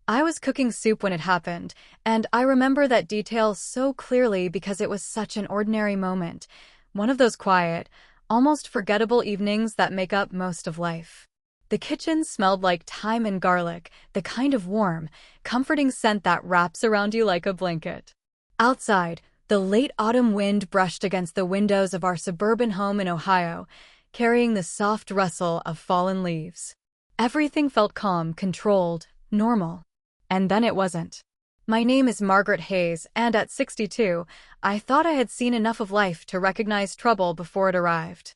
I was cooking soup when it happened, and I remember that detail so clearly because it was such an ordinary moment. One of those quiet, almost forgettable evenings that make up most of life. The kitchen smelled like thyme and garlic, the kind of warm, comforting scent that wraps around you like a blanket. Outside, the late autumn wind brushed against the windows of our suburban home in Ohio, carrying the soft rustle of fallen leaves. Everything felt calm, controlled, normal. And then it wasn't. My name is Margaret Hayes, and at 62, I thought I had seen enough of life to recognize trouble before it arrived.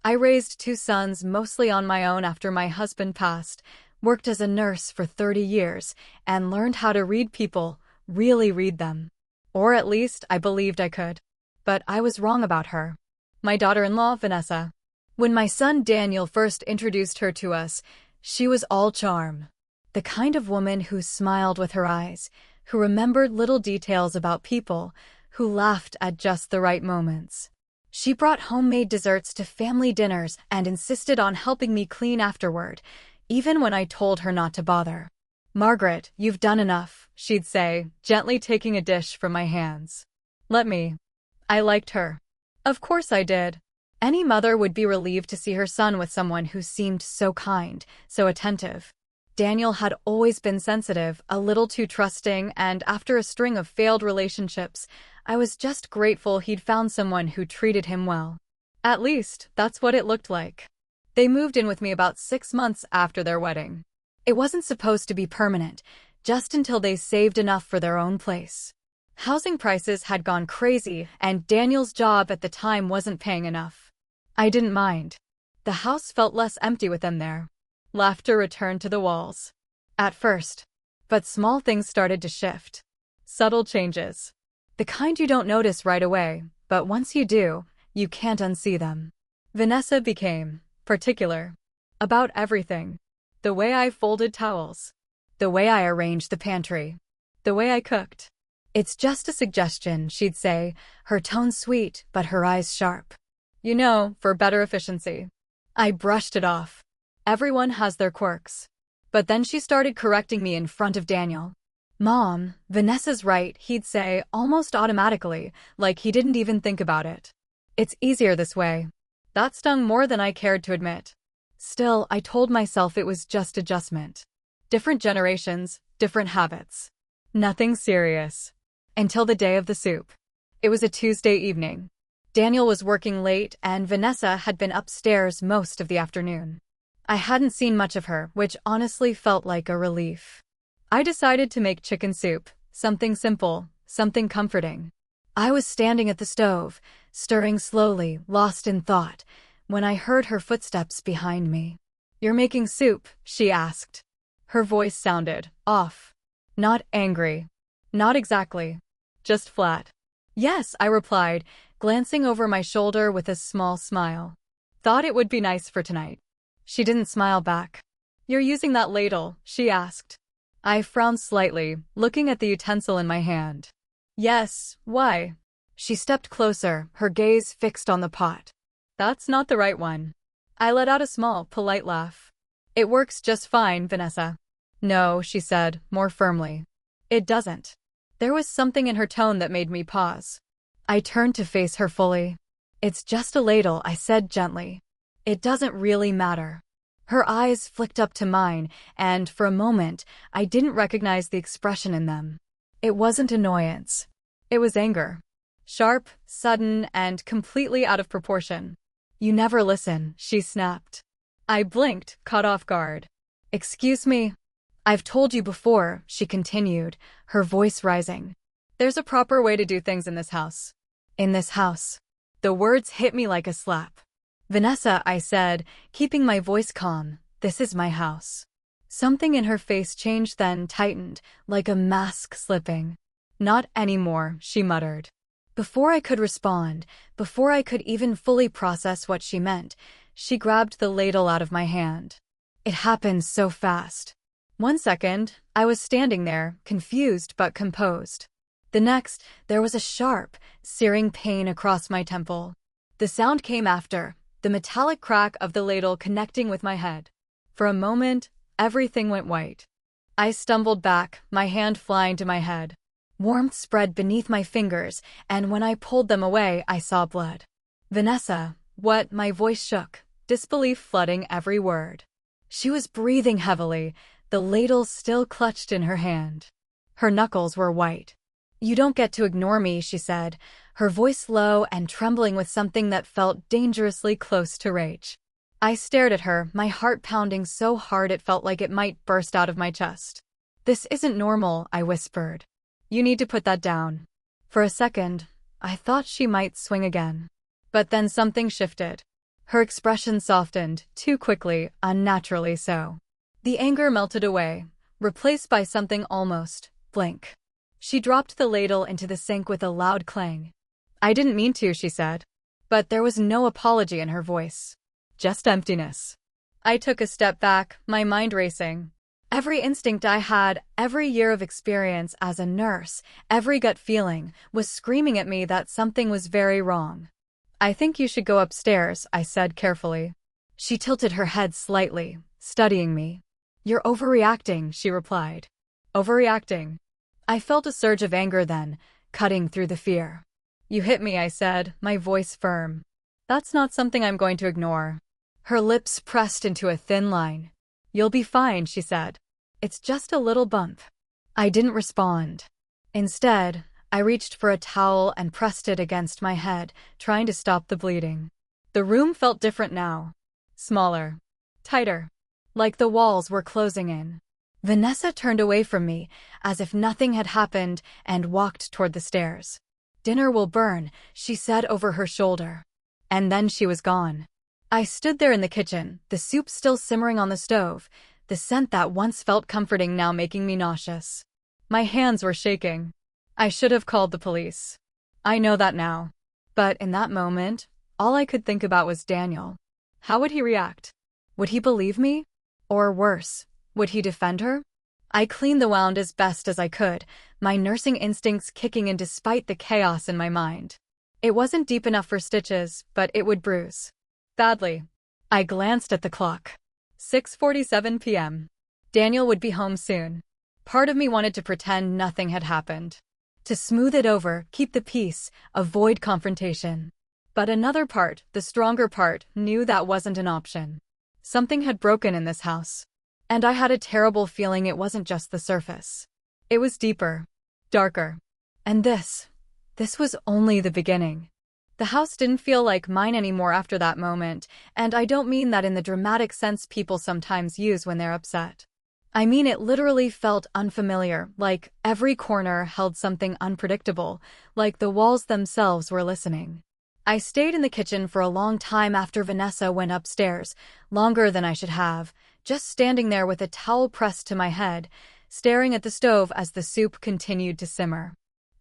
I raised two sons mostly on my own after my husband passed, worked as a nurse for 30 years, and learned how to read people, really read them. Or at least I believed I could. But I was wrong about her. My daughter-in-law, Vanessa. When my son Daniel first introduced her to us, she was all charm. The kind of woman who smiled with her eyes, who remembered little details about people, who laughed at just the right moments. She brought homemade desserts to family dinners and insisted on helping me clean afterward, even when I told her not to bother. "Margaret, you've done enough," she'd say, gently taking a dish from my hands. Let me. I liked her. Of course I did. Any mother would be relieved to see her son with someone who seemed so kind, so attentive. Daniel had always been sensitive, a little too trusting, and after a string of failed relationships, I was just grateful he'd found someone who treated him well. At least, that's what it looked like. They moved in with me about 6 months after their wedding. It wasn't supposed to be permanent, just until they saved enough for their own place. Housing prices had gone crazy, and Daniel's job at the time wasn't paying enough. I didn't mind. The house felt less empty with them there. Laughter returned to the walls. At first. But small things started to shift. Subtle changes. The kind you don't notice right away, but once you do, you can't unsee them. Vanessa became particular. About everything. The way I folded towels. The way I arranged the pantry. The way I cooked. "It's just a suggestion," she'd say, her tone sweet but her eyes sharp. "You know, for better efficiency." I brushed it off. Everyone has their quirks. But then she started correcting me in front of Daniel. "Mom, Vanessa's right," he'd say, almost automatically, like he didn't even think about it. "It's easier this way." That stung more than I cared to admit. Still, I told myself it was just adjustment. Different generations, different habits. Nothing serious. Until the day of the soup. It was a Tuesday evening. Daniel was working late, and Vanessa had been upstairs most of the afternoon. I hadn't seen much of her, which honestly felt like a relief. I decided to make chicken soup, something simple, something comforting. I was standing at the stove, stirring slowly, lost in thought, when I heard her footsteps behind me. "You're making soup?" she asked. Her voice sounded off. Not angry. Not exactly. Just flat. "Yes," I replied, glancing over my shoulder with a small smile. "Thought it would be nice for tonight." She didn't smile back. "You're using that ladle?" she asked. I frowned slightly, looking at the utensil in my hand. "Yes, why?" She stepped closer, her gaze fixed on the pot. "That's not the right one." I let out a small, polite laugh. "It works just fine, Vanessa." "No," she said, more firmly. "It doesn't." There was something in her tone that made me pause. I turned to face her fully. "It's just a ladle," I said gently. "It doesn't really matter." Her eyes flicked up to mine, and for a moment, I didn't recognize the expression in them. It wasn't annoyance. It was anger. Sharp, sudden, and completely out of proportion. "You never listen," she snapped. I blinked, caught off guard. "Excuse me?" "I've told you before," she continued, her voice rising. "There's a proper way to do things in this house." In this house. The words hit me like a slap. "Vanessa," I said, keeping my voice calm, "this is my house." Something in her face changed then tightened, like a mask slipping. "Not anymore," she muttered. Before I could respond, before I could even fully process what she meant, she grabbed the ladle out of my hand. It happened so fast. 1 second, I was standing there, confused but composed. The next, there was a sharp, searing pain across my temple. The sound came after, the metallic crack of the ladle connecting with my head. For a moment, everything went white. I stumbled back, my hand flying to my head. Warmth spread beneath my fingers, and when I pulled them away, I saw blood. Vanessa, what? My voice shook, disbelief flooding every word. She was breathing heavily, the ladle still clutched in her hand. Her knuckles were white. "You don't get to ignore me," she said, her voice low and trembling with something that felt dangerously close to rage. I stared at her, my heart pounding so hard it felt like it might burst out of my chest. "This isn't normal," I whispered. "You need to put that down." For a second, I thought she might swing again. But then something shifted. Her expression softened, too quickly, unnaturally so. The anger melted away, replaced by something almost blank. She dropped the ladle into the sink with a loud clang. "I didn't mean to," she said. But there was no apology in her voice. Just emptiness. I took a step back, my mind racing. Every instinct I had, every year of experience as a nurse, every gut feeling, was screaming at me that something was very wrong. "I think you should go upstairs," I said carefully. She tilted her head slightly, studying me. "You're overreacting," she replied. Overreacting? I felt a surge of anger then, cutting through the fear. "You hit me," I said, my voice firm. "That's not something I'm going to ignore." Her lips pressed into a thin line. "You'll be fine," she said. "It's just a little bump." I didn't respond. Instead, I reached for a towel and pressed it against my head, trying to stop the bleeding. The room felt different now. Smaller. Tighter. Like the walls were closing in. Vanessa turned away from me, as if nothing had happened, and walked toward the stairs. "Dinner will burn," she said over her shoulder. And then she was gone. I stood there in the kitchen, the soup still simmering on the stove, the scent that once felt comforting now making me nauseous. My hands were shaking. I should have called the police. I know that now. But in that moment, all I could think about was Daniel. How would he react? Would he believe me? Or worse, would he defend her? I cleaned the wound as best as I could, my nursing instincts kicking in despite the chaos in my mind. It wasn't deep enough for stitches, but it would bruise. Badly. I glanced at the clock. 6:47 p.m. Daniel would be home soon. Part of me wanted to pretend nothing had happened. To smooth it over, keep the peace, avoid confrontation. But another part, the stronger part, knew that wasn't an option. Something had broken in this house. And I had a terrible feeling it wasn't just the surface. It was deeper. Darker. And this was only the beginning. The house didn't feel like mine anymore after that moment, and I don't mean that in the dramatic sense people sometimes use when they're upset. I mean it literally felt unfamiliar, like every corner held something unpredictable, like the walls themselves were listening. I stayed in the kitchen for a long time after Vanessa went upstairs, longer than I should have, just standing there with a towel pressed to my head, staring at the stove as the soup continued to simmer.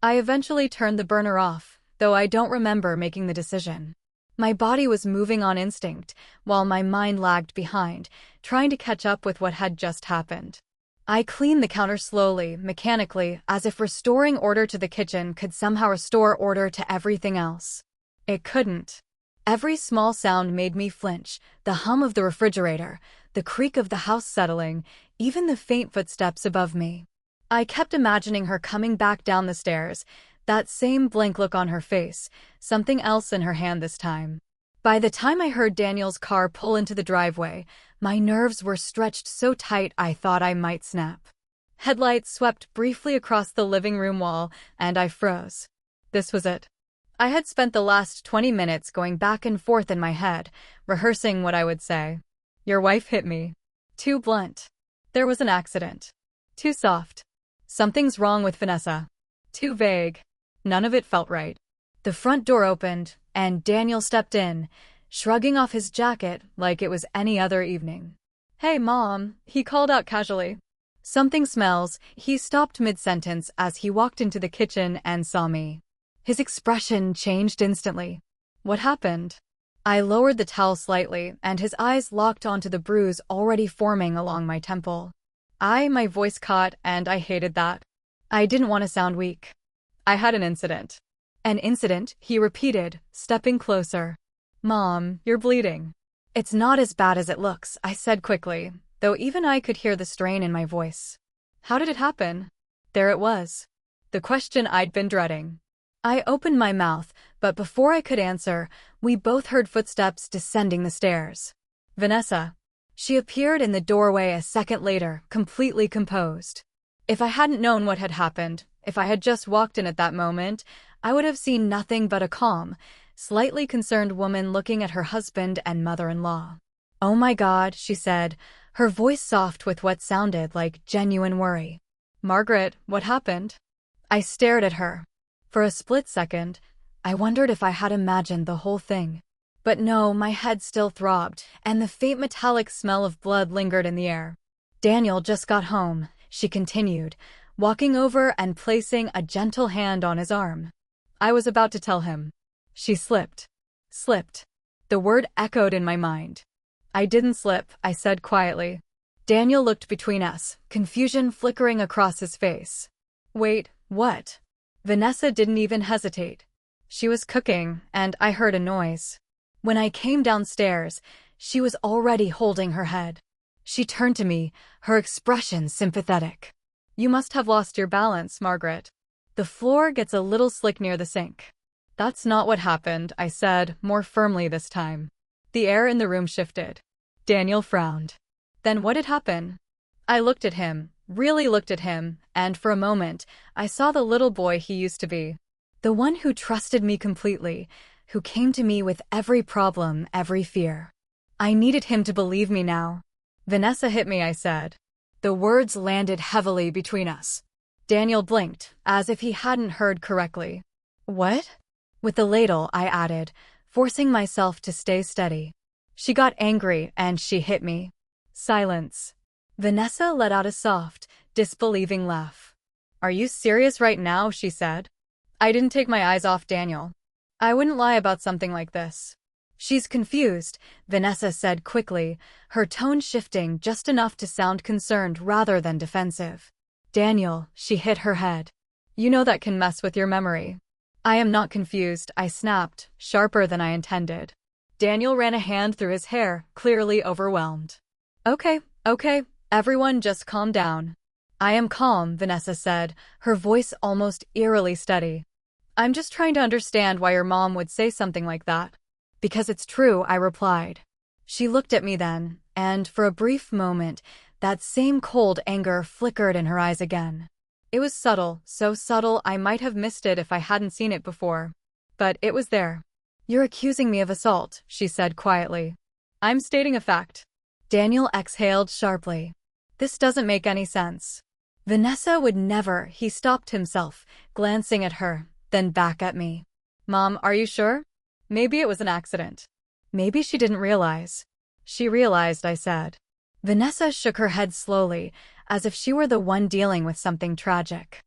I eventually turned the burner off, though I don't remember making the decision. My body was moving on instinct, while my mind lagged behind, trying to catch up with what had just happened. I cleaned the counter slowly, mechanically, as if restoring order to the kitchen could somehow restore order to everything else. It couldn't. Every small sound made me flinch, the hum of the refrigerator, the creak of the house settling, even the faint footsteps above me. I kept imagining her coming back down the stairs, that same blank look on her face, something else in her hand this time. By the time I heard Daniel's car pull into the driveway, my nerves were stretched so tight I thought I might snap. Headlights swept briefly across the living room wall, and I froze. This was it. I had spent the last 20 minutes going back and forth in my head, rehearsing what I would say. Your wife hit me. Too blunt. There was an accident. Too soft. Something's wrong with Vanessa. Too vague. None of it felt right. The front door opened, and Daniel stepped in, shrugging off his jacket like it was any other evening. Hey, Mom, he called out casually. Something smells. He stopped mid-sentence as he walked into the kitchen and saw me. His expression changed instantly. What happened? I lowered the towel slightly, and his eyes locked onto the bruise already forming along my temple. My voice caught, and I hated that. I didn't want to sound weak. I had an incident. An incident, he repeated, stepping closer. Mom, you're bleeding. It's not as bad as it looks, I said quickly, though even I could hear the strain in my voice. How did it happen? There it was. The question I'd been dreading. I opened my mouth, but before I could answer, we both heard footsteps descending the stairs. Vanessa. She appeared in the doorway a second later, completely composed. If I hadn't known what had happened, if I had just walked in at that moment, I would have seen nothing but a calm, slightly concerned woman looking at her husband and mother-in-law. "Oh my God," she said, her voice soft with what sounded like genuine worry. "Margaret, what happened?" I stared at her. For a split second, I wondered if I had imagined the whole thing. But no, my head still throbbed, and the faint metallic smell of blood lingered in the air. "Daniel just got home," she continued, walking over and placing a gentle hand on his arm. I was about to tell him. She slipped. Slipped. The word echoed in my mind. "I didn't slip," I said quietly. Daniel looked between us, confusion flickering across his face. "Wait, what?" Vanessa didn't even hesitate. She was cooking, and I heard a noise. When I came downstairs, she was already holding her head. She turned to me, her expression sympathetic. "You must have lost your balance, Margaret. The floor gets a little slick near the sink." "That's not what happened," I said, more firmly this time. The air in the room shifted. Daniel frowned. "Then what did happen?" I looked at him, really looked at him, and for a moment, I saw the little boy he used to be. The one who trusted me completely, who came to me with every problem, every fear. I needed him to believe me now. "Vanessa hit me," I said. The words landed heavily between us. Daniel blinked, as if he hadn't heard correctly. "What?" With the ladle, I added, forcing myself to stay steady. "She got angry, and she hit me." Silence. Vanessa let out a soft, disbelieving laugh. "Are you serious right now?" she said. I didn't take my eyes off Daniel. "I wouldn't lie about something like this." "She's confused," Vanessa said quickly, her tone shifting just enough to sound concerned rather than defensive. "Daniel," she hit her head. "You know that can mess with your memory." "I am not confused," I snapped, sharper than I intended. Daniel ran a hand through his hair, clearly overwhelmed. Okay, everyone just calm down." "I am calm," Vanessa said, her voice almost eerily steady. "I'm just trying to understand why your mom would say something like that." "Because it's true," I replied. She looked at me then, and for a brief moment, that same cold anger flickered in her eyes again. It was subtle, so subtle I might have missed it if I hadn't seen it before. But it was there. "You're accusing me of assault," she said quietly. "I'm stating a fact." Daniel exhaled sharply. "This doesn't make any sense." "Vanessa would never," he stopped himself, glancing at her, then back at me. "Mom, are you sure? Maybe it was an accident." "Maybe she didn't realize." "She realized," I said. Vanessa shook her head slowly, as if she were the one dealing with something tragic.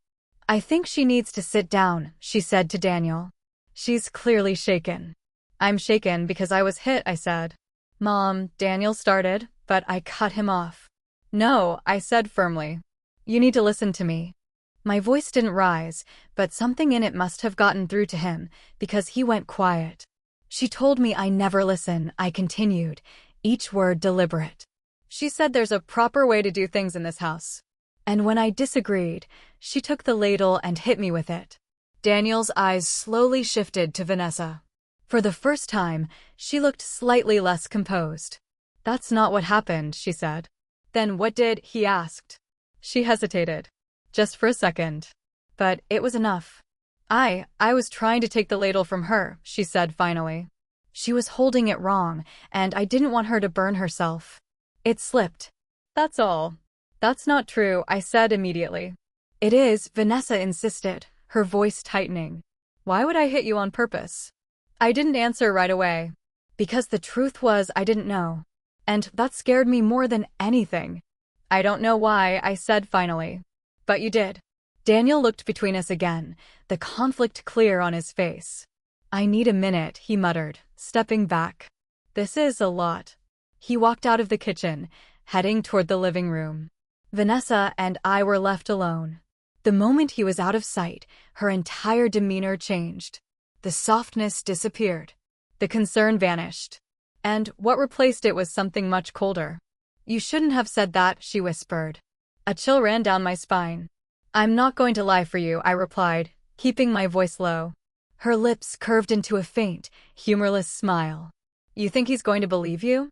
"I think she needs to sit down," she said to Daniel. "She's clearly shaken." "I'm shaken because I was hit," I said. "Mom," Daniel started, but I cut him off. "No," I said firmly. "You need to listen to me." My voice didn't rise, but something in it must have gotten through to him, because he went quiet. "She told me I never listen," I continued, each word deliberate. "She said there's a proper way to do things in this house. And when I disagreed, she took the ladle and hit me with it." Daniel's eyes slowly shifted to Vanessa. For the first time, she looked slightly less composed. "That's not what happened," she said. "Then what did?" he asked. She hesitated. Just for a second. But it was enough. I was trying to take the ladle from her," she said finally. "She was holding it wrong, and I didn't want her to burn herself. It slipped. That's all." "That's not true," I said immediately. "It is," Vanessa insisted, her voice tightening. "Why would I hit you on purpose?" I didn't answer right away. Because the truth was I didn't know. And that scared me more than anything. "I don't know why," I said finally. "But you did." Daniel looked between us again, the conflict clear on his face. "I need a minute," he muttered, stepping back. "This is a lot." He walked out of the kitchen, heading toward the living room. Vanessa and I were left alone. The moment he was out of sight, her entire demeanor changed. The softness disappeared. The concern vanished. And what replaced it was something much colder. "You shouldn't have said that," she whispered. A chill ran down my spine. "I'm not going to lie for you," I replied, keeping my voice low. Her lips curved into a faint, humorless smile. "You think he's going to believe you?"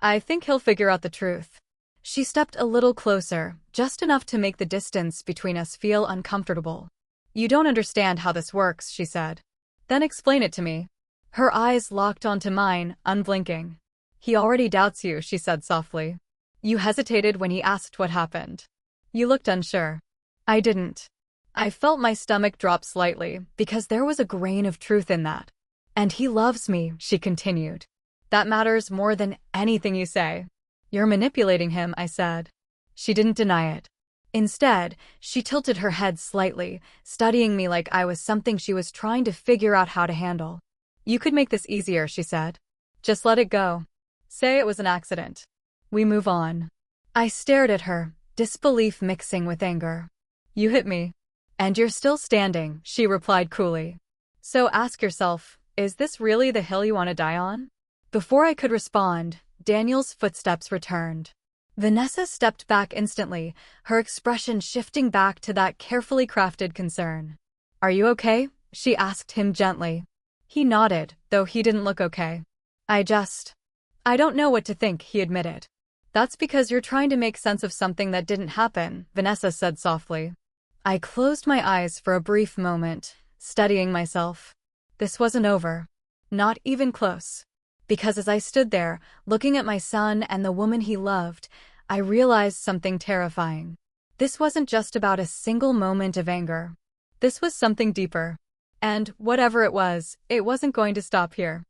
"I think he'll figure out the truth." She stepped a little closer, just enough to make the distance between us feel uncomfortable. "You don't understand how this works," she said. "Then explain it to me." Her eyes locked onto mine, unblinking. "He already doubts you," she said softly. "You hesitated when he asked what happened. You looked unsure." I didn't. I felt my stomach drop slightly, because there was a grain of truth in that. "And he loves me," she continued. "That matters more than anything you say." "You're manipulating him," I said. She didn't deny it. Instead, she tilted her head slightly, studying me like I was something she was trying to figure out how to handle. "You could make this easier," she said. "Just let it go. Say it was an accident. We move on." I stared at her, disbelief mixing with anger. "You hit me. And you're still standing," she replied coolly. "So ask yourself, is this really the hill you want to die on?" Before I could respond, Daniel's footsteps returned. Vanessa stepped back instantly, her expression shifting back to that carefully crafted concern. "Are you okay?" she asked him gently. He nodded, though he didn't look okay. I don't know what to think," he admitted. "That's because you're trying to make sense of something that didn't happen," Vanessa said softly. I closed my eyes for a brief moment, studying myself. This wasn't over. Not even close. Because as I stood there, looking at my son and the woman he loved, I realized something terrifying. This wasn't just about a single moment of anger. This was something deeper. And whatever it wasn't going to stop here.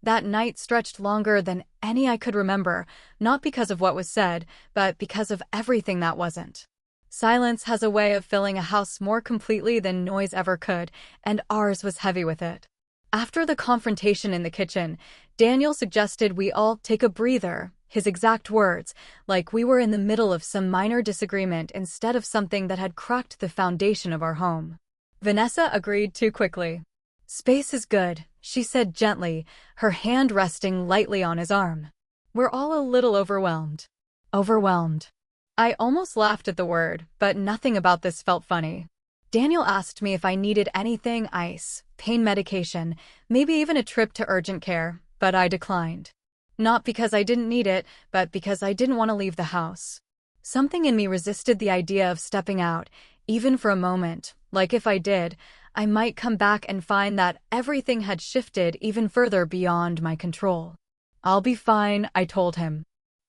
That night stretched longer than any I could remember, not because of what was said, but because of everything that wasn't. Silence has a way of filling a house more completely than noise ever could, and ours was heavy with it. After the confrontation in the kitchen, Daniel suggested we all take a breather, his exact words, like we were in the middle of some minor disagreement instead of something that had cracked the foundation of our home. Vanessa agreed too quickly. "Space is good," she said gently, her hand resting lightly on his arm. "We're all a little overwhelmed." Overwhelmed. I almost laughed at the word, but nothing about this felt funny. Daniel asked me if I needed anything: ice, pain medication, maybe even a trip to urgent care, but I declined. Not because I didn't need it, but because I didn't want to leave the house. Something in me resisted the idea of stepping out, even for a moment, like if I did, I might come back and find that everything had shifted even further beyond my control. "I'll be fine," I told him.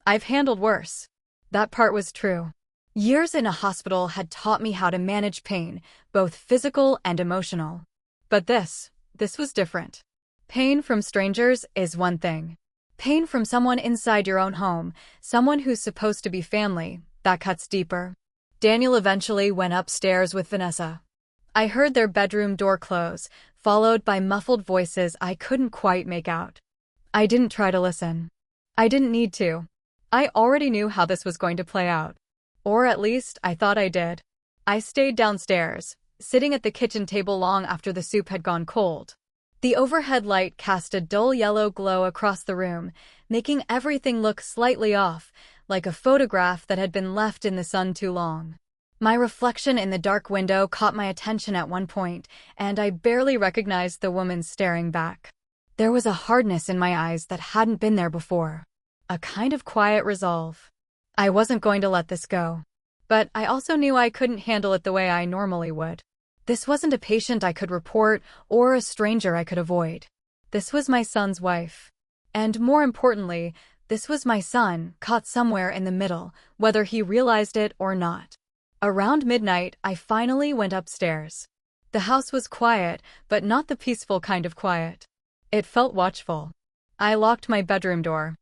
"I've handled worse." That part was true. Years in a hospital had taught me how to manage pain, both physical and emotional. But this was different. Pain from strangers is one thing. Pain from someone inside your own home, someone who's supposed to be family, that cuts deeper. Daniel eventually went upstairs with Vanessa. I heard their bedroom door close, followed by muffled voices I couldn't quite make out. I didn't try to listen. I didn't need to. I already knew how this was going to play out. Or at least, I thought I did. I stayed downstairs, sitting at the kitchen table long after the soup had gone cold. The overhead light cast a dull yellow glow across the room, making everything look slightly off, like a photograph that had been left in the sun too long. My reflection in the dark window caught my attention at one point, and I barely recognized the woman staring back. There was a hardness in my eyes that hadn't been there before. A kind of quiet resolve. I wasn't going to let this go. But I also knew I couldn't handle it the way I normally would. This wasn't a patient I could report or a stranger I could avoid. This was my son's wife. And more importantly, this was my son, caught somewhere in the middle, whether he realized it or not. Around midnight, I finally went upstairs. The house was quiet, but not the peaceful kind of quiet. It felt watchful. I locked my bedroom door.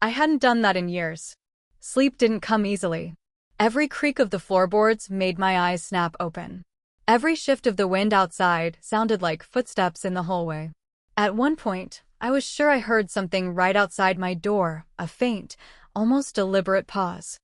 I hadn't done that in years. Sleep didn't come easily. Every creak of the floorboards made my eyes snap open. Every shift of the wind outside sounded like footsteps in the hallway. At one point, I was sure I heard something right outside my door, a faint, almost deliberate pause.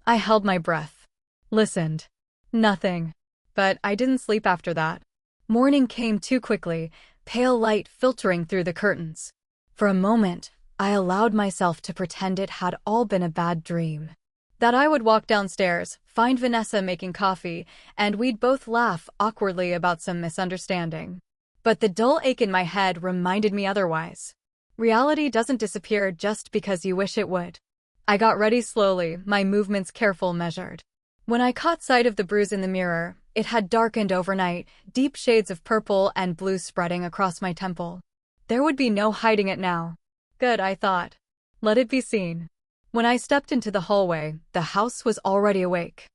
I held my breath. Listened. Nothing. But I didn't sleep after that. Morning came too quickly, pale light filtering through the curtains. For a moment, I allowed myself to pretend it had all been a bad dream. That I would walk downstairs, find Vanessa making coffee, and we'd both laugh awkwardly about some misunderstanding. But the dull ache in my head reminded me otherwise. Reality doesn't disappear just because you wish it would. I got ready slowly, my movements careful, measured. When I caught sight of the bruise in the mirror, it had darkened overnight, deep shades of purple and blue spreading across my temple. There would be no hiding it now. Good, I thought. Let it be seen. When I stepped into the hallway, the house was already awake.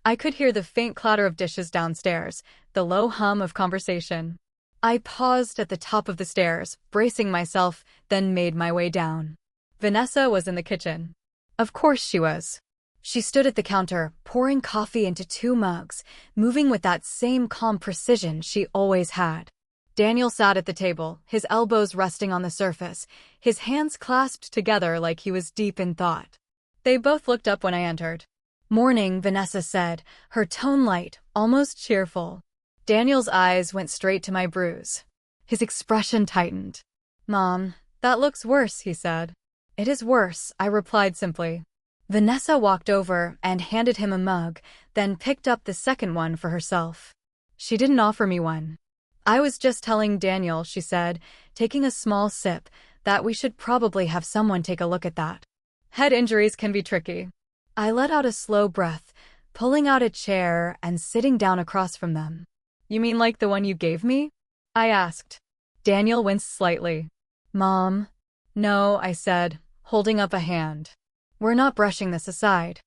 I could hear the faint clatter of dishes downstairs, the low hum of conversation. I paused at the top of the stairs, bracing myself, then made my way down. Vanessa was in the kitchen. Of course she was. She stood at the counter, pouring coffee into 2 mugs, moving with that same calm precision she always had. Daniel sat at the table, his elbows resting on the surface, his hands clasped together like he was deep in thought. They both looked up when I entered. "Morning," Vanessa said, her tone light, almost cheerful. Daniel's eyes went straight to my bruise. His expression tightened. "Mom, that looks worse," he said. "It is worse," I replied simply. Vanessa walked over and handed him a mug, then picked up the second one for herself. She didn't offer me one. "I was just telling Daniel," she said, taking a small sip, "that we should probably have someone take a look at that. Head injuries can be tricky." I let out a slow breath, pulling out a chair and sitting down across from them. "You mean like the one you gave me?" I asked. Daniel winced slightly. "Mom." "No," I said, holding up a hand. "We're not brushing this aside."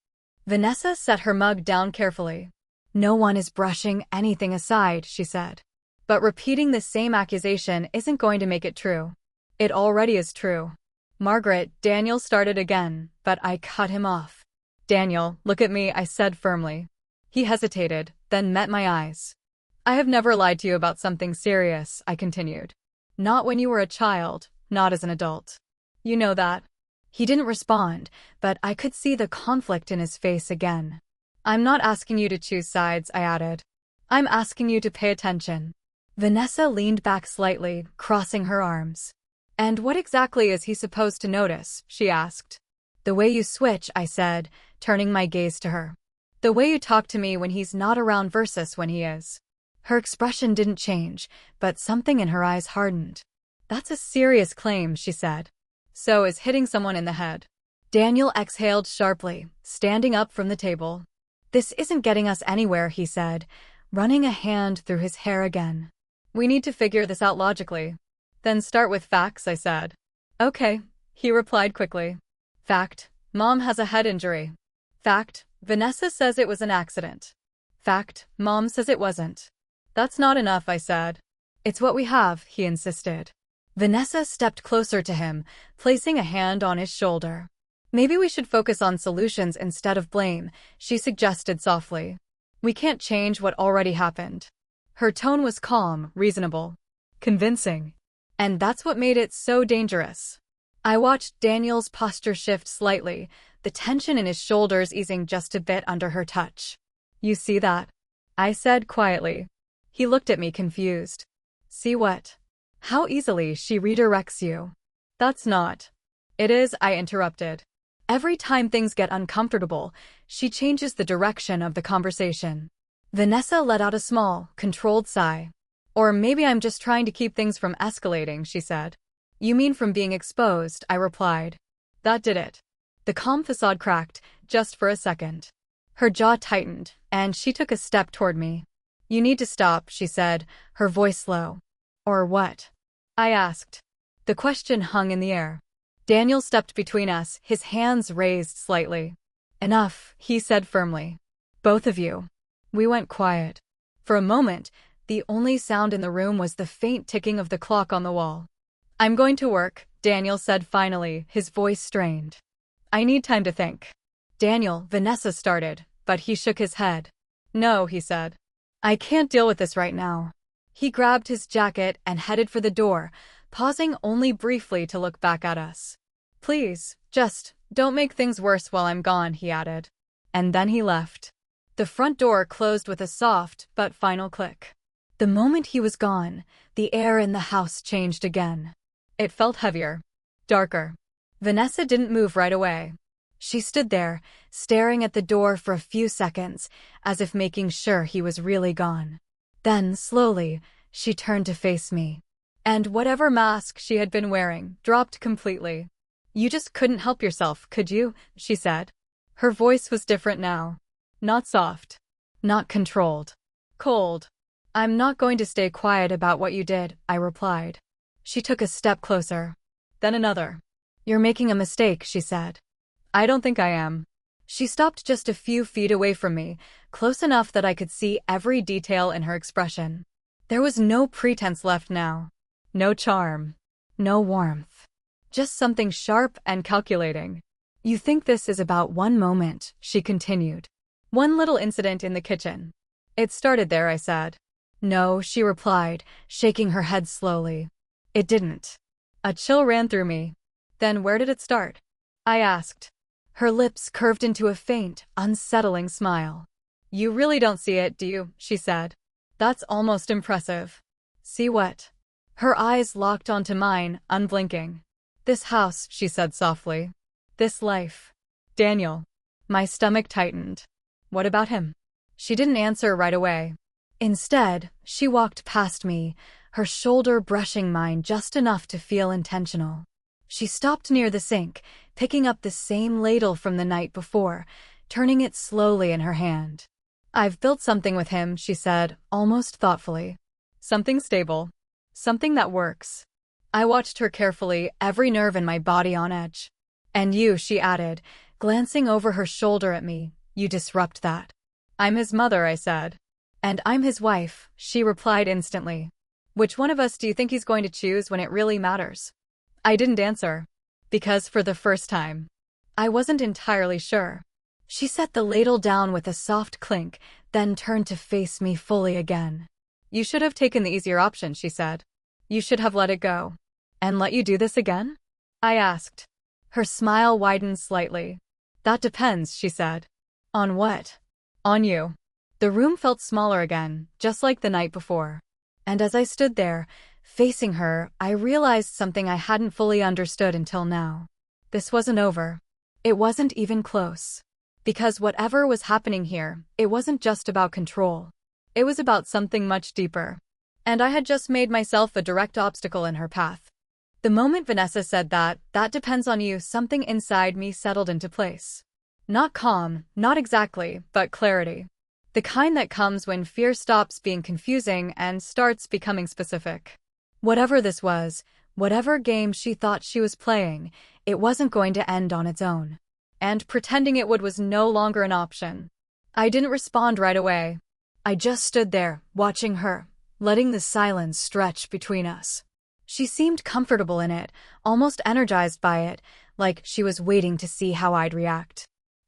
Vanessa set her mug down carefully. "No one is brushing anything aside," she said. "But repeating the same accusation isn't going to make it true. It already is true." "Margaret," Daniel started again, but I cut him off. "Daniel, look at me," I said firmly. He hesitated, then met my eyes. "I have never lied to you about something serious," I continued. "Not when you were a child, not as an adult. You know that." He didn't respond, but I could see the conflict in his face again. "I'm not asking you to choose sides," I added. "I'm asking you to pay attention." Vanessa leaned back slightly, crossing her arms. "And what exactly is he supposed to notice?" she asked. "The way you switch," I said, turning my gaze to her. "The way you talk to me when he's not around versus when he is." Her expression didn't change, but something in her eyes hardened. "That's a serious claim," she said. "So is hitting someone in the head." Daniel exhaled sharply, standing up from the table. "This isn't getting us anywhere," he said, running a hand through his hair again. "We need to figure this out logically." "Then start with facts," I said. "Okay," he replied quickly. "Fact, Mom has a head injury. Fact, Vanessa says it was an accident. Fact, Mom says it wasn't." "That's not enough," I said. "It's what we have," he insisted. Vanessa stepped closer to him, placing a hand on his shoulder. "Maybe we should focus on solutions instead of blame," she suggested softly. "We can't change what already happened." Her tone was calm, reasonable, convincing. And that's what made it so dangerous. I watched Daniel's posture shift slightly, the tension in his shoulders easing just a bit under her touch. "You see that?" I said quietly. He looked at me confused. "See what?" "How easily she redirects you." "That's not." "It is," I interrupted. "Every time things get uncomfortable, she changes the direction of the conversation." Vanessa let out a small, controlled sigh. "Or maybe I'm just trying to keep things from escalating," she said. "You mean from being exposed," I replied. That did it. The calm facade cracked, just for a second. Her jaw tightened, and she took a step toward me. "You need to stop," she said, her voice low. "Or what?" I asked. The question hung in the air. Daniel stepped between us, his hands raised slightly. "Enough," he said firmly. "Both of you." We went quiet. For a moment, the only sound in the room was the faint ticking of the clock on the wall. "I'm going to work," Daniel said finally, his voice strained. "I need time to think." "Daniel," Vanessa started, but he shook his head. "No," he said. "I can't deal with this right now." He grabbed his jacket and headed for the door, pausing only briefly to look back at us. "Please, just don't make things worse while I'm gone," he added. And then he left. The front door closed with a soft but final click. The moment he was gone, the air in the house changed again. It felt heavier, darker. Vanessa didn't move right away. She stood there, staring at the door for a few seconds, as if making sure he was really gone. Then, slowly, she turned to face me. And whatever mask she had been wearing dropped completely. "You just couldn't help yourself, could you?" she said. Her voice was different now. Not soft. Not controlled. Cold. "I'm not going to stay quiet about what you did," I replied. She took a step closer. Then another. "You're making a mistake," she said. "I don't think I am." She stopped just a few feet away from me, close enough that I could see every detail in her expression. There was no pretense left now. No charm. No warmth. Just something sharp and calculating. "You think this is about one moment," she continued. "One little incident in the kitchen." "It started there," I said. "No," she replied, shaking her head slowly. "It didn't." A chill ran through me. "Then where did it start?" I asked. Her lips curved into a faint, unsettling smile. "You really don't see it, do you?" she said. "That's almost impressive." "See what?" Her eyes locked onto mine, unblinking. "This house," she said softly. "This life. Daniel." My stomach tightened. "What about him?" She didn't answer right away. Instead, she walked past me, her shoulder brushing mine just enough to feel intentional. She stopped near the sink, picking up the same ladle from the night before, turning it slowly in her hand. "I've built something with him," she said, almost thoughtfully. "Something stable. Something that works." I watched her carefully, every nerve in my body on edge. "And you," she added, glancing over her shoulder at me, "you disrupt that." "I'm his mother," I said. "And I'm his wife," she replied instantly. "Which one of us do you think he's going to choose when it really matters?" I didn't answer. Because for the first time, I wasn't entirely sure. She set the ladle down with a soft clink, then turned to face me fully again. "You should have taken the easier option," she said. "You should have let it go." "And let you do this again?" I asked. Her smile widened slightly. "That depends," she said. "On what?" "On you." The room felt smaller again, just like the night before. And as I stood there, facing her, I realized something I hadn't fully understood until now. This wasn't over. It wasn't even close. Because whatever was happening here, it wasn't just about control. It was about something much deeper. And I had just made myself a direct obstacle in her path. The moment Vanessa said that depends on you, something inside me settled into place. Not calm, not exactly, but clarity. The kind that comes when fear stops being confusing and starts becoming specific. Whatever this was, whatever game she thought she was playing, it wasn't going to end on its own. And pretending it would was no longer an option. I didn't respond right away. I just stood there, watching her, letting the silence stretch between us. She seemed comfortable in it, almost energized by it, like she was waiting to see how I'd react.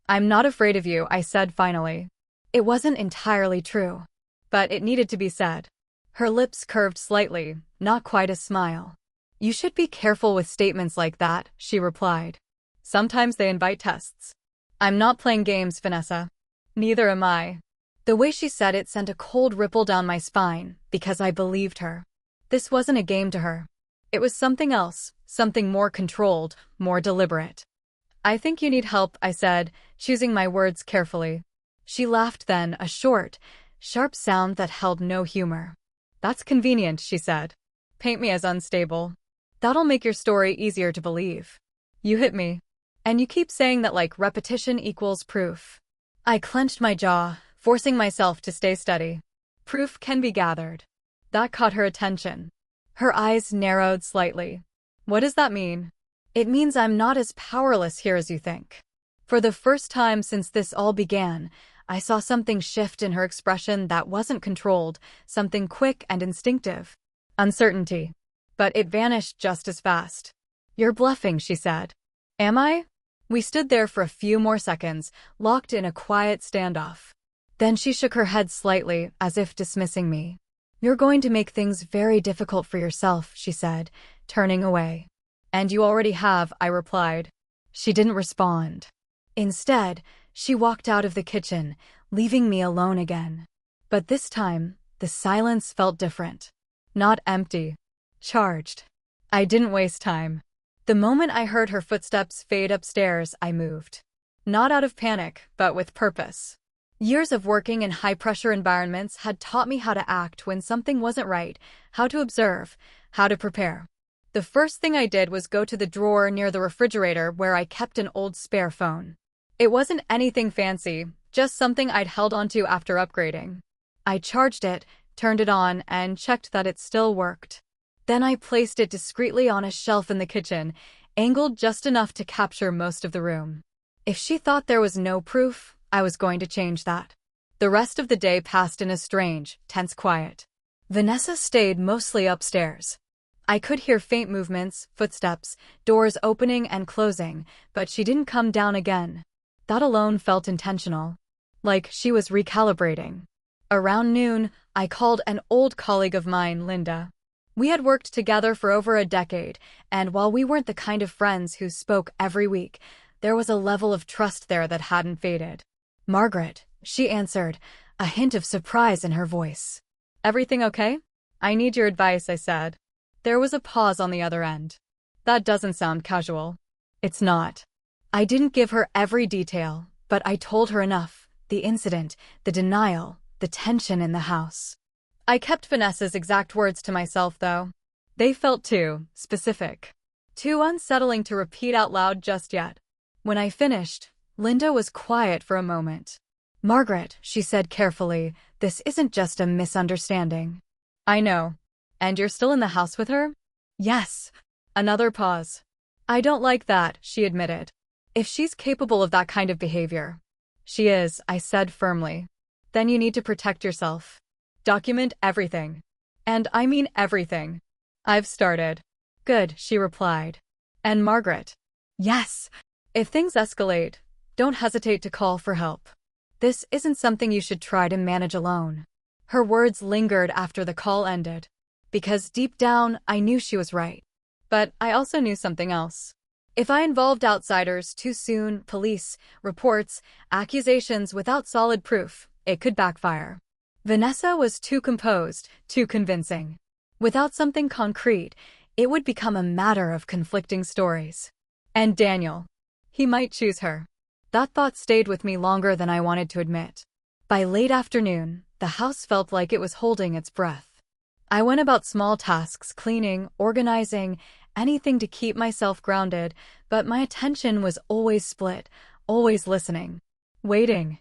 "I'm not afraid of you," I said finally. It wasn't entirely true, but it needed to be said. Her lips curved slightly, not quite a smile. "You should be careful with statements like that," she replied. "Sometimes they invite tests." "I'm not playing games, Vanessa." "Neither am I." The way she said it sent a cold ripple down my spine, because I believed her. This wasn't a game to her. It was something else, something more controlled, more deliberate. "I think you need help," I said, choosing my words carefully. She laughed then, a short, sharp sound that held no humor. "That's convenient," she said. "Paint me as unstable. That'll make your story easier to believe. You hit me. And you keep saying that like repetition equals proof." I clenched my jaw, forcing myself to stay steady. "Proof can be gathered." That caught her attention. Her eyes narrowed slightly. "What does that mean?" "It means I'm not as powerless here as you think." For the first time since this all began, I saw something shift in her expression that wasn't controlled, something quick and instinctive. Uncertainty. But it vanished just as fast. "You're bluffing," she said. "Am I?" We stood there for a few more seconds, locked in a quiet standoff. Then she shook her head slightly, as if dismissing me. "You're going to make things very difficult for yourself," she said, turning away. "And you already have," I replied. She didn't respond. Instead, she walked out of the kitchen, leaving me alone again. But this time, the silence felt different. Not empty. Charged. I didn't waste time. The moment I heard her footsteps fade upstairs, I moved. Not out of panic, but with purpose. Years of working in high-pressure environments had taught me how to act when something wasn't right, how to observe, how to prepare. The first thing I did was go to the drawer near the refrigerator where I kept an old spare phone. It wasn't anything fancy, just something I'd held onto after upgrading. I charged it, turned it on, and checked that it still worked. Then I placed it discreetly on a shelf in the kitchen, angled just enough to capture most of the room. If she thought there was no proof, I was going to change that. The rest of the day passed in a strange, tense quiet. Vanessa stayed mostly upstairs. I could hear faint movements, footsteps, doors opening and closing, but she didn't come down again. That alone felt intentional. Like she was recalibrating. Around noon, I called an old colleague of mine, Linda. We had worked together for over a decade, and while we weren't the kind of friends who spoke every week, there was a level of trust there that hadn't faded. Margaret, she answered, a hint of surprise in her voice. Everything okay? I need your advice, I said. There was a pause on the other end. That doesn't sound casual. It's not. I didn't give her every detail, but I told her enough. The incident, the denial, the tension in the house. I kept Vanessa's exact words to myself, though. They felt too specific. Too unsettling to repeat out loud just yet. When I finished, Linda was quiet for a moment. Margaret, she said carefully, this isn't just a misunderstanding. I know. And you're still in the house with her? Yes. Another pause. I don't like that, she admitted. If she's capable of that kind of behavior. She is, I said firmly. Then you need to protect yourself. Document everything. And I mean everything. I've started. Good, she replied. And Margaret? Yes. If things escalate, don't hesitate to call for help. This isn't something you should try to manage alone. Her words lingered after the call ended. Because deep down, I knew she was right. But I also knew something else. If I involved outsiders too soon, police, reports, accusations without solid proof, it could backfire. Vanessa was too composed, too convincing. Without something concrete, it would become a matter of conflicting stories. And Daniel. He might choose her. That thought stayed with me longer than I wanted to admit. By late afternoon, the house felt like it was holding its breath. I went about small tasks, cleaning, organizing, anything to keep myself grounded, but my attention was always split, always listening, waiting.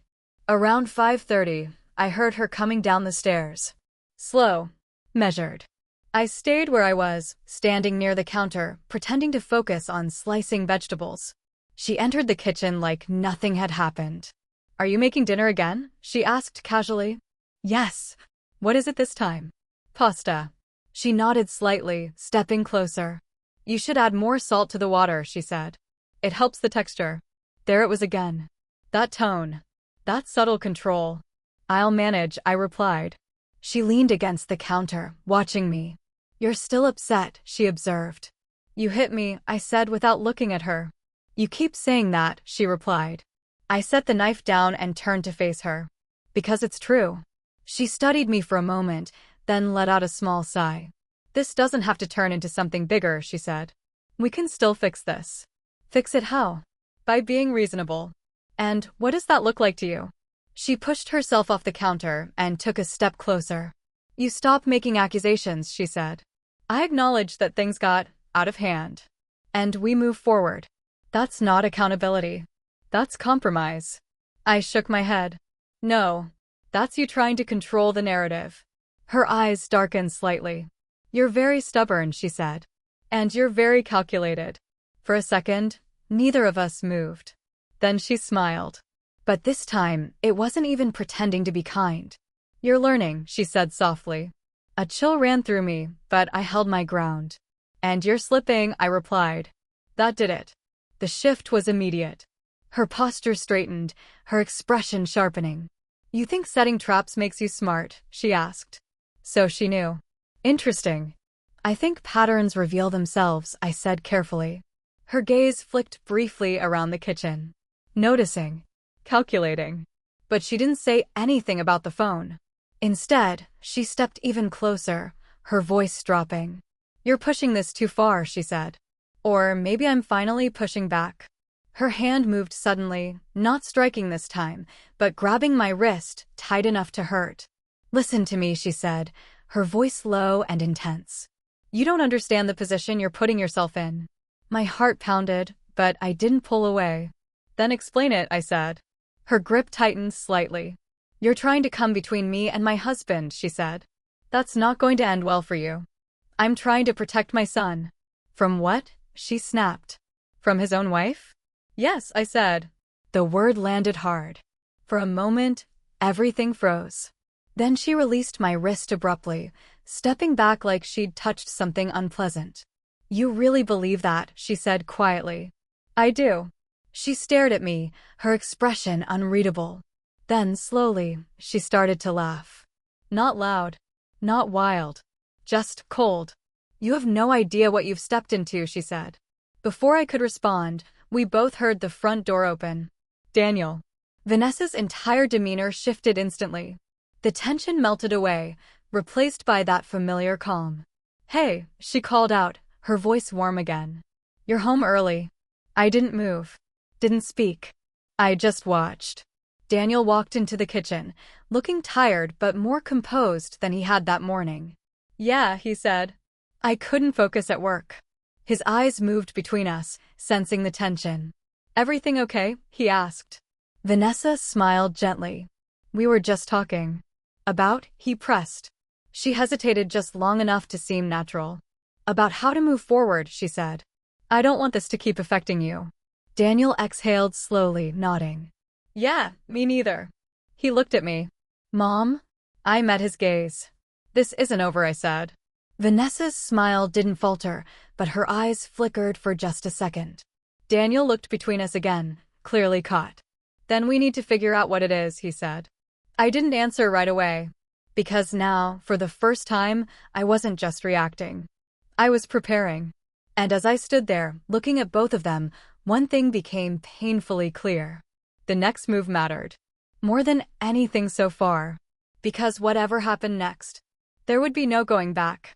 Around 5:30, I heard her coming down the stairs. Slow, measured. I stayed where I was, standing near the counter, pretending to focus on slicing vegetables. She entered the kitchen like nothing had happened. Are you making dinner again? She asked casually. Yes. What is it this time? Pasta. She nodded slightly, stepping closer. You should add more salt to the water, she said. It helps the texture. There it was again. That tone. That subtle control. I'll manage, I replied. She leaned against the counter, watching me. You're still upset, she observed. You hit me, I said without looking at her. You keep saying that, she replied. I set the knife down and turned to face her. Because it's true. She studied me for a moment, then let out a small sigh. This doesn't have to turn into something bigger, she said. We can still fix this. Fix it how? By being reasonable. And what does that look like to you? She pushed herself off the counter and took a step closer. You stop making accusations, she said. I acknowledge that things got out of hand. And we move forward. That's not accountability. That's compromise. I shook my head. No. That's you trying to control the narrative. Her eyes darkened slightly. You're very stubborn, she said. And you're very calculated. For a second, neither of us moved. Then she smiled. But this time, it wasn't even pretending to be kind. You're learning, she said softly. A chill ran through me, but I held my ground. And you're slipping, I replied. That did it. The shift was immediate. Her posture straightened, her expression sharpening. You think setting traps makes you smart, she asked. So she knew. Interesting. I think patterns reveal themselves, I said carefully. Her gaze flicked briefly around the kitchen. Noticing. Calculating. But she didn't say anything about the phone. Instead, she stepped even closer, her voice dropping. You're pushing this too far, she said. Or maybe I'm finally pushing back. Her hand moved suddenly, not striking this time, but grabbing my wrist, tight enough to hurt. "Listen to me," she said, her voice low and intense. "You don't understand the position you're putting yourself in." My heart pounded, but I didn't pull away. "Then explain it," I said. Her grip tightened slightly. "You're trying to come between me and my husband," she said. "That's not going to end well for you." "I'm trying to protect my son." "From what?" she snapped. "From his own wife?" "Yes," I said. The word landed hard. For a moment, everything froze. Then she released my wrist abruptly, stepping back like she'd touched something unpleasant. "You really believe that?" she said quietly. "I do." She stared at me, her expression unreadable. Then, slowly, she started to laugh. Not loud, not wild, just cold. "You have no idea what you've stepped into," she said. Before I could respond, we both heard the front door open. "Daniel." Vanessa's entire demeanor shifted instantly. The tension melted away, replaced by that familiar calm. "Hey," she called out, her voice warm again. "You're home early." I didn't move. Didn't speak. I just watched. Daniel walked into the kitchen, looking tired but more composed than he had that morning. "Yeah," he said. I couldn't focus at work. His eyes moved between us, sensing the tension. "Everything okay?" he asked. Vanessa smiled gently. "We were just talking." "About?" he pressed. She hesitated just long enough to seem natural. "About how to move forward," she said. "I don't want this to keep affecting you." Daniel exhaled slowly, nodding. "Yeah, me neither." He looked at me. "Mom?" I met his gaze. "This isn't over," I said. Vanessa's smile didn't falter, but her eyes flickered for just a second. Daniel looked between us again, clearly caught. "Then we need to figure out what it is," he said. I didn't answer right away. Because now, for the first time, I wasn't just reacting. I was preparing. And as I stood there, looking at both of them, one thing became painfully clear. The next move mattered. More than anything so far. Because whatever happened next, there would be no going back.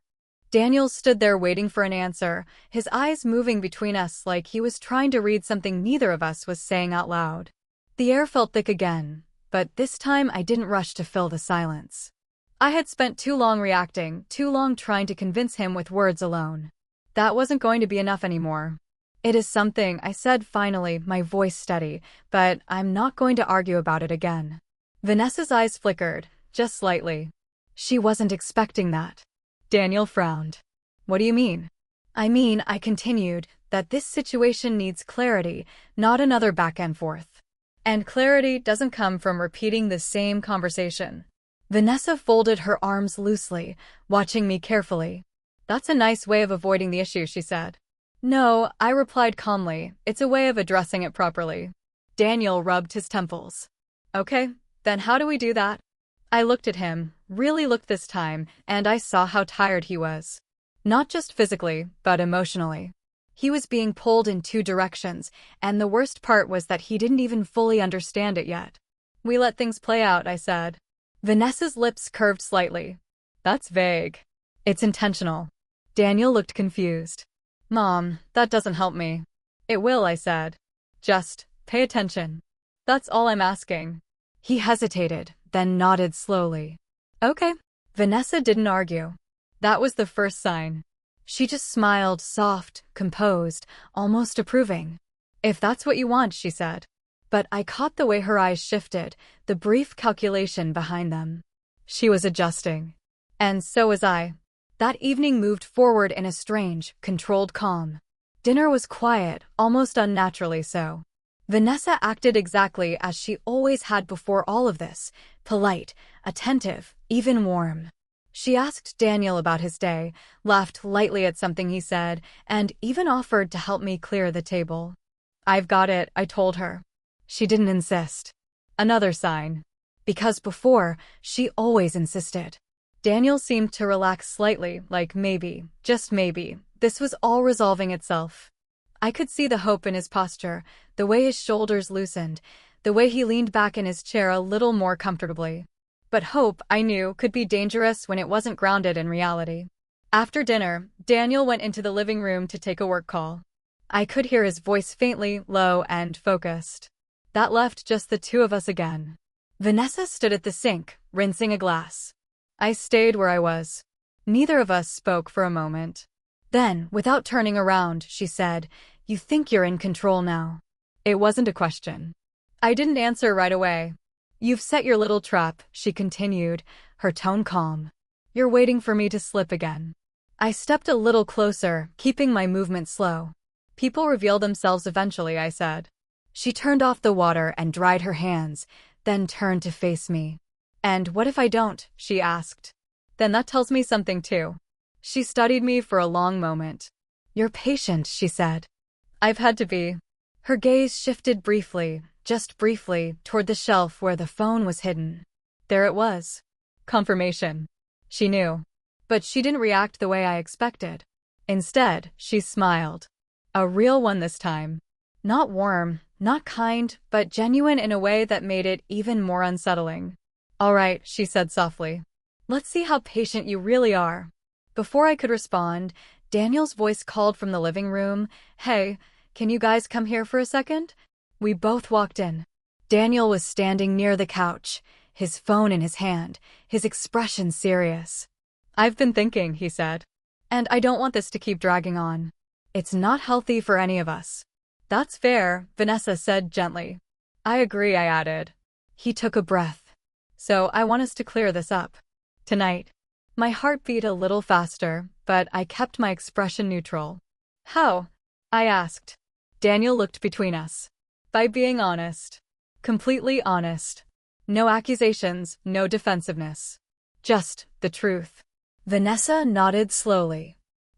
Daniel stood there waiting for an answer, his eyes moving between us like he was trying to read something neither of us was saying out loud. The air felt thick again, but this time I didn't rush to fill the silence. I had spent too long reacting, too long trying to convince him with words alone. That wasn't going to be enough anymore. "It is something," I said finally, my voice steady, "but I'm not going to argue about it again." Vanessa's eyes flickered, just slightly. She wasn't expecting that. Daniel frowned. "What do you mean?" I continued, "that this situation needs clarity, not another back and forth. And clarity doesn't come from repeating the same conversation." Vanessa folded her arms loosely, watching me carefully. "That's a nice way of avoiding the issue," she said. "No," I replied calmly, "it's a way of addressing it properly." Daniel rubbed his temples. "Okay, then how do we do that?" I looked at him, really looked this time, and I saw how tired he was. Not just physically, but emotionally. He was being pulled in two directions, and the worst part was that he didn't even fully understand it yet. "We let things play out," I said. Vanessa's lips curved slightly. "That's vague." "It's intentional." Daniel looked confused. "Mom, that doesn't help me." "It will," I said. "Just pay attention. That's all I'm asking." He hesitated, then nodded slowly. "Okay." Vanessa didn't argue. That was the first sign. She just smiled, soft, composed, almost approving. "If that's what you want," she said. But I caught the way her eyes shifted, the brief calculation behind them. She was adjusting. And so was I. That evening moved forward in a strange, controlled calm. Dinner was quiet, almost unnaturally so. Vanessa acted exactly as she always had before all of this, polite, attentive, even warm. She asked Daniel about his day, laughed lightly at something he said, and even offered to help me clear the table. "I've got it," I told her. She didn't insist. Another sign. Because before, she always insisted. Daniel seemed to relax slightly, like maybe, just maybe, this was all resolving itself. I could see the hope in his posture, the way his shoulders loosened, the way he leaned back in his chair a little more comfortably. But hope, I knew, could be dangerous when it wasn't grounded in reality. After dinner, Daniel went into the living room to take a work call. I could hear his voice faintly, low, and focused. That left just the two of us again. Vanessa stood at the sink, rinsing a glass. I stayed where I was. Neither of us spoke for a moment. Then, without turning around, she said, "You think you're in control now." It wasn't a question. I didn't answer right away. "You've set your little trap," she continued, her tone calm. "You're waiting for me to slip again." I stepped a little closer, keeping my movement slow. "People reveal themselves eventually," I said. She turned off the water and dried her hands, then turned to face me. "And what if I don't?" she asked. "Then that tells me something too." She studied me for a long moment. "You're patient," she said. "I've had to be." Her gaze shifted briefly, just briefly, toward the shelf where the phone was hidden. There it was. Confirmation. She knew. But she didn't react the way I expected. Instead, she smiled. A real one this time. Not warm, not kind, but genuine in a way that made it even more unsettling. "All right," she said softly. "Let's see how patient you really are." Before I could respond, Daniel's voice called from the living room, "Hey, can you guys come here for a second?" We both walked in. Daniel was standing near the couch, his phone in his hand, his expression serious. "I've been thinking," he said. "And I don't want this to keep dragging on. It's not healthy for any of us." "That's fair," Vanessa said gently. "I agree," I added. He took a breath. "So I want us to clear this up. Tonight." My heart beat a little faster, but I kept my expression neutral. "How?" I asked. Daniel looked between us. "By being honest. Completely honest. No accusations, no defensiveness. Just the truth." Vanessa nodded slowly.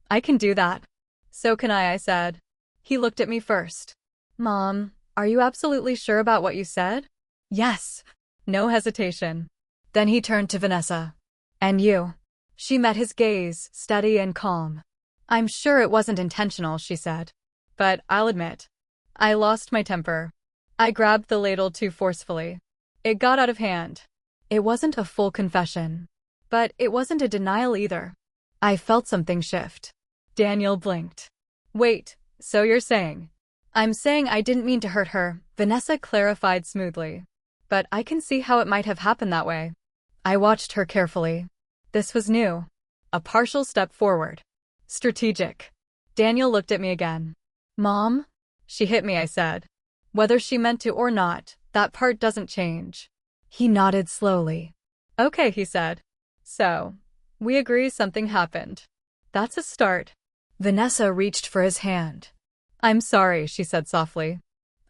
"I can do that." "So can I said. He looked at me first. "Mom, are you absolutely sure about what you said?" "Yes." No hesitation. Then he turned to Vanessa. "And you?" She met his gaze, steady and calm. "I'm sure it wasn't intentional," she said. "But I'll admit, I lost my temper. I grabbed the ladle too forcefully. It got out of hand." It wasn't a full confession. But it wasn't a denial either. I felt something shift. Daniel blinked. "Wait, so you're saying?" "I'm saying I didn't mean to hurt her," Vanessa clarified smoothly. "But I can see how it might have happened that way." I watched her carefully. This was new. A partial step forward. Strategic. Daniel looked at me again. "Mom?" "She hit me," I said. "Whether she meant to or not, that part doesn't change." He nodded slowly. "Okay," he said. "So, we agree something happened. That's a start." Vanessa reached for his hand. "I'm sorry," she said softly.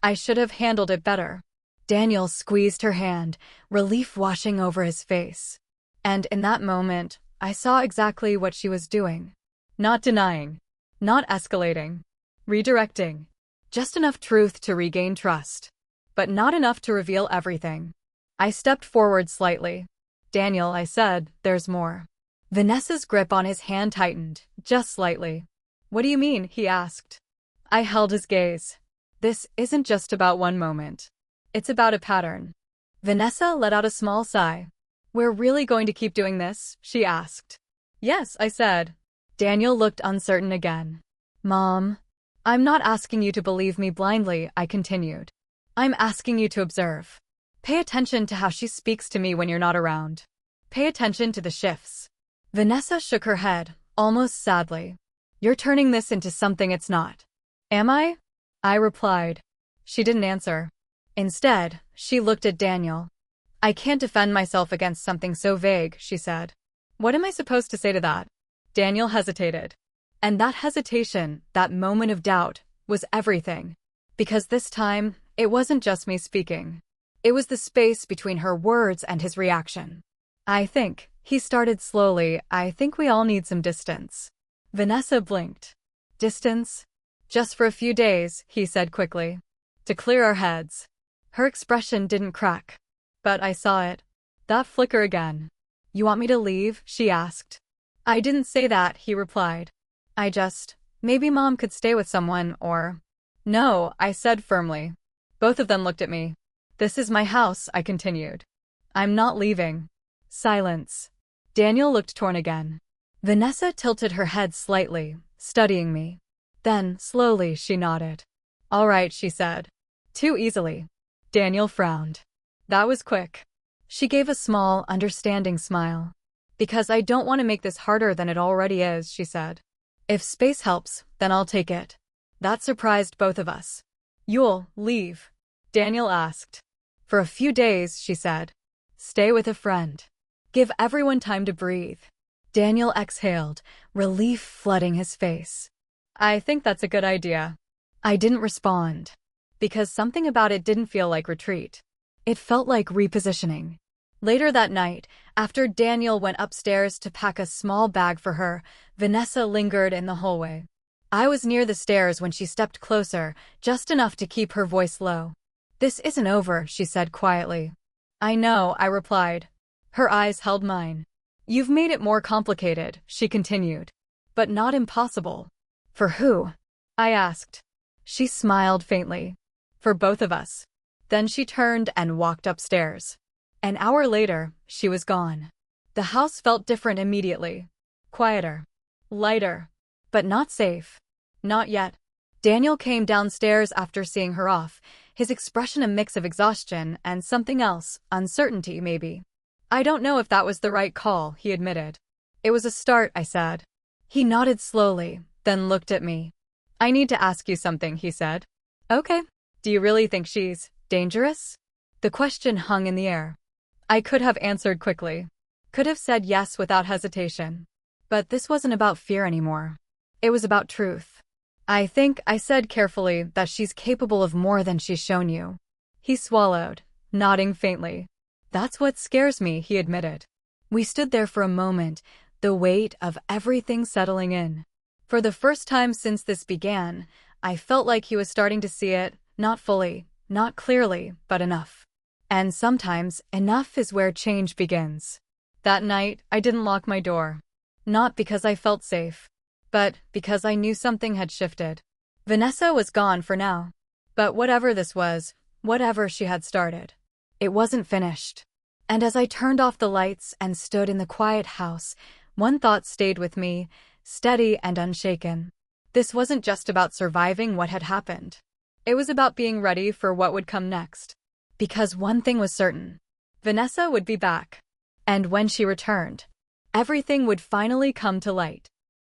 "I should have handled it better." Daniel squeezed her hand, relief washing over his face. And in that moment, I saw exactly what she was doing. Not denying. Not escalating. Redirecting. Just enough truth to regain trust. But not enough to reveal everything. I stepped forward slightly. "Daniel," I said, "there's more." Vanessa's grip on his hand tightened, just slightly. "What do you mean?" he asked. I held his gaze. "This isn't just about one moment. It's about a pattern." Vanessa let out a small sigh. "We're really going to keep doing this?" she asked. "Yes," I said. Daniel looked uncertain again. "Mom, I'm not asking you to believe me blindly," I continued. "I'm asking you to observe. Pay attention to how she speaks to me when you're not around. Pay attention to the shifts." Vanessa shook her head, almost sadly. "You're turning this into something it's not." "Am I?" I replied. She didn't answer. Instead, she looked at Daniel. "I can't defend myself against something so vague," she said. "What am I supposed to say to that?" Daniel hesitated. And that hesitation, that moment of doubt, was everything. Because this time, it wasn't just me speaking. It was the space between her words and his reaction. "I think," he started slowly, "I think we all need some distance." Vanessa blinked. "Distance?" "Just for a few days," he said quickly. "To clear our heads." Her expression didn't crack. But I saw it. That flicker again. "You want me to leave?" she asked. "I didn't say that," he replied. Maybe Mom could stay with someone, or..." "No," I said firmly. Both of them looked at me. "This is my house," I continued. "I'm not leaving." Silence. Daniel looked torn again. Vanessa tilted her head slightly, studying me. Then, slowly, she nodded. All right, she said. Too easily. Daniel frowned. That was quick. She gave a small, understanding smile. Because I don't want to make this harder than it already is, she said. If space helps, then I'll take it. That surprised both of us. You'll leave? Daniel asked. For a few days, she said. Stay with a friend. Give everyone time to breathe. Daniel exhaled, relief flooding his face. I think that's a good idea. I didn't respond. Because something about it didn't feel like retreat. It felt like repositioning. Later that night, after Daniel went upstairs to pack a small bag for her, Vanessa lingered in the hallway. I was near the stairs when she stepped closer, just enough to keep her voice low. This isn't over, she said quietly. I know, I replied. Her eyes held mine. You've made it more complicated, she continued. But not impossible. For who? I asked. She smiled faintly. For both of us. Then she turned and walked upstairs. An hour later, she was gone. The house felt different immediately. Quieter. Lighter. But not safe. Not yet. Daniel came downstairs after seeing her off, his expression a mix of exhaustion and something else, uncertainty maybe. I don't know if that was the right call, he admitted. It was a start, I said. He nodded slowly, then looked at me. I need to ask you something, he said. Okay. Do you really think she's dangerous? The question hung in the air. I could have answered quickly. Could have said yes without hesitation. But this wasn't about fear anymore. It was about truth. I think I said carefully that she's capable of more than she's shown you. He swallowed, nodding faintly. That's what scares me, he admitted. We stood there for a moment, the weight of everything settling in. For the first time since this began, I felt like he was starting to see it, not fully, not clearly, but enough. And sometimes, enough is where change begins. That night, I didn't lock my door. Not because I felt safe, but because I knew something had shifted. Vanessa was gone for now. But whatever this was, whatever she had started, it wasn't finished. And as I turned off the lights and stood in the quiet house, one thought stayed with me, steady and unshaken. This wasn't just about surviving what had happened. It was about being ready for what would come next. Because one thing was certain. Vanessa would be back. And when she returned, everything would finally come to light.